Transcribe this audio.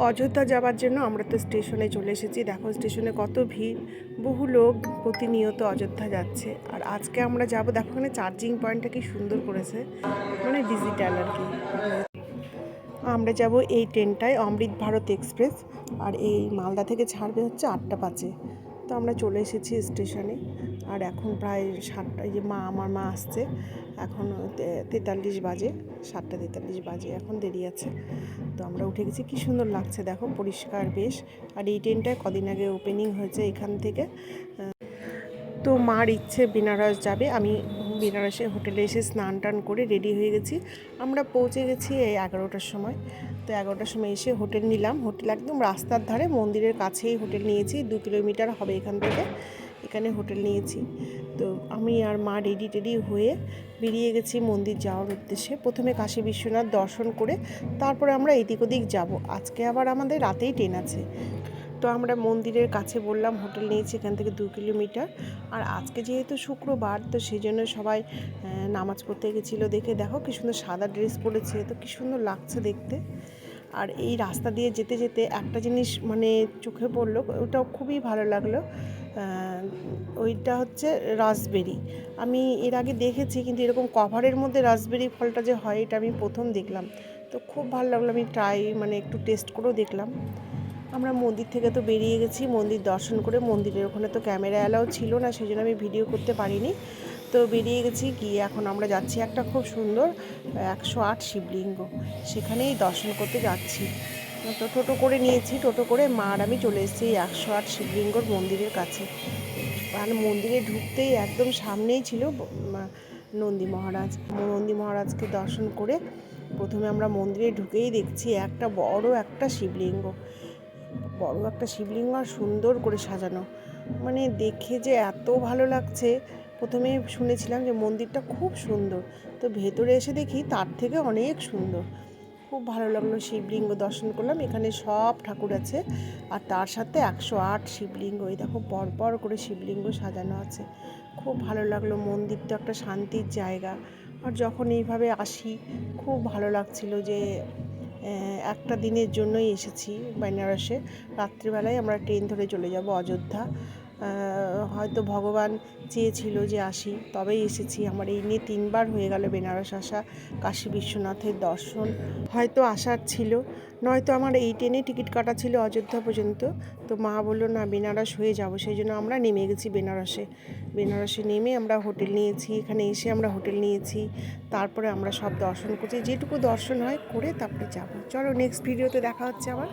অযোধ্যা যাবার জন্য আমরা তো স্টেশনে চলে এসেছি। দেখো স্টেশনে কত ভিড়, বহু লোক প্রতিনিয়ত অযোধ্যা যাচ্ছে। আর আজকে আমরা যাব, দেখো এখানে চার্জিং পয়েন্টটা কি সুন্দর করেছে, মানে ডিজিটাল আর কি। আমরা যাব এই ট্রেনটায়, অমৃত ভারত এক্সপ্রেস। আর এই মালদা থেকে ছাড়বে হচ্ছে 8টা 5-এ। তো আমরা চলে এসেছি স্টেশনে। আর এখন প্রায় 7টা, এই যে আমার মা আসছে, এখন 43 বাজে, 7টা 43 বাজে, এখন দেরি আছে। তো আমরা উঠে গেছি, কি সুন্দর লাগছে দেখো, পরিষ্কার বেশ। আর এই ট্রেনটায় কদিন আগে ওপেনিং হয়েছে এখান থেকে। তো মার ইচ্ছে বেনারস যাবে। আমি বেনারসে হোটেলে এসে স্নান টান করে রেডি হয়ে গেছি। আমরা পৌঁছে গেছি এই 11টার সময়। তো 11টার সময় এসে হোটেল নিলাম। হোটেল একদম রাস্তার ধারে, মন্দিরের কাছেই হোটেল নিয়েছি, 2 কিলোমিটার হবে এখান থেকে, এখানে হোটেল নিয়েছি। তো আমি আর মা রেডি হয়ে বেরিয়ে গেছি মন্দির যাওয়ার উদ্দেশ্যে। প্রথমে কাশী বিশ্বনাথ দর্শন করে তারপরে আমরা এদিক ওদিক যাব। আজকে আবার আমাদের রাতেই ট্রেন আছে। তো আমরা মন্দিরের কাছে বললাম হোটেল নিয়েছি, এখান থেকে 2 কিলোমিটার। আর আজকে যেহেতু শুক্রবার, তো সেই জন্য সবাই নামাজ পড়তে গেছিলো। দেখে দেখো কি সুন্দর সাদা ড্রেস পরেছে, তো কি সুন্দর লাগছে দেখতে। আর এই রাস্তা দিয়ে যেতে যেতে একটা জিনিস মানে চোখে পড়লো, ওটাও খুবই ভালো লাগলো। ওইটা হচ্ছে রাসবেরি। আমি এর আগে দেখেছি, কিন্তু এরকম কভারের মধ্যে রাসবেরি ফলটা যে হয়, এটা আমি প্রথম দেখলাম। তো খুব ভালো লাগলো, আমি একটু টেস্ট করেও দেখলাম। আমরা মন্দির থেকে তো বেরিয়ে গেছি, মন্দির দর্শন করে। মন্দিরের ওখানে তো ক্যামেরা অ্যালাউ ছিল না, সেই জন্য আমি ভিডিও করতে পারিনি। তো বেরিয়ে গেছি, গিয়ে এখন আমরা যাচ্ছি একটা খুব সুন্দর 108 শিবলিঙ্গ, সেখানেই দর্শন করতে যাচ্ছি। তো টোটো করে নিয়েছি, টোটো করে মা আর আমি চলে এসেছি 108 শিবলিঙ্গর মন্দিরের কাছে। আর মন্দিরে ঢুকতেই একদম সামনেই ছিল নন্দী মহারাজ। নন্দী মহারাজকে দর্শন করে প্রথমে আমরা মন্দিরে ঢুকেই দেখছি একটা শিবলিঙ্গ, বড় একটা শিবলিঙ্গ, আর সুন্দর করে সাজানো, মানে দেখে যে এত ভালো লাগছে। প্রথমে শুনেছিলাম যে মন্দিরটা খুব সুন্দর, তো ভেতরে এসে দেখি তার থেকে অনেক সুন্দর। খুব ভালো লাগলো, শিবলিঙ্গ দর্শন করলাম। এখানে সব ঠাকুর আছে, আর তার সাথে 108 শিবলিঙ্গ, এই দেখো পরপর করে শিবলিঙ্গ সাজানো আছে। খুব ভালো লাগলো, মন্দিরটা একটা শান্তির জায়গা। আর যখন এইভাবে আসি, খুব ভালো লাগছিল যে একটা দিনের জন্যই এসেছি বেনারসে। রাত্রিবেলায় আমরা ট্রেন ধরে চলে যাব অযোধ্যা। হয়তো ভগবান চেয়েছিল যে আসি, তবেই এসেছি। আমার এই নিয়ে 3বার হয়ে গেল বেনারস আসা। কাশী বিশ্বনাথের দর্শন হয়তো আসার ছিল, নয়তো আমার এই ট্রেনে টিকিট কাটা ছিল অযোধ্যা পর্যন্ত। তো মা বললো না, বেনারস হয়ে যাব, সেই জন্য আমরা নেমে গেছি বেনারসে নেমে আমরা হোটেল নিয়েছি। এখানে এসে আমরা হোটেল নিয়েছি, তারপরে আমরা সব দর্শন করছি, যেটুকু দর্শন হয় করে তারপরে যাব। চলো নেক্সট ভিডিওতে দেখা হচ্ছে আবার।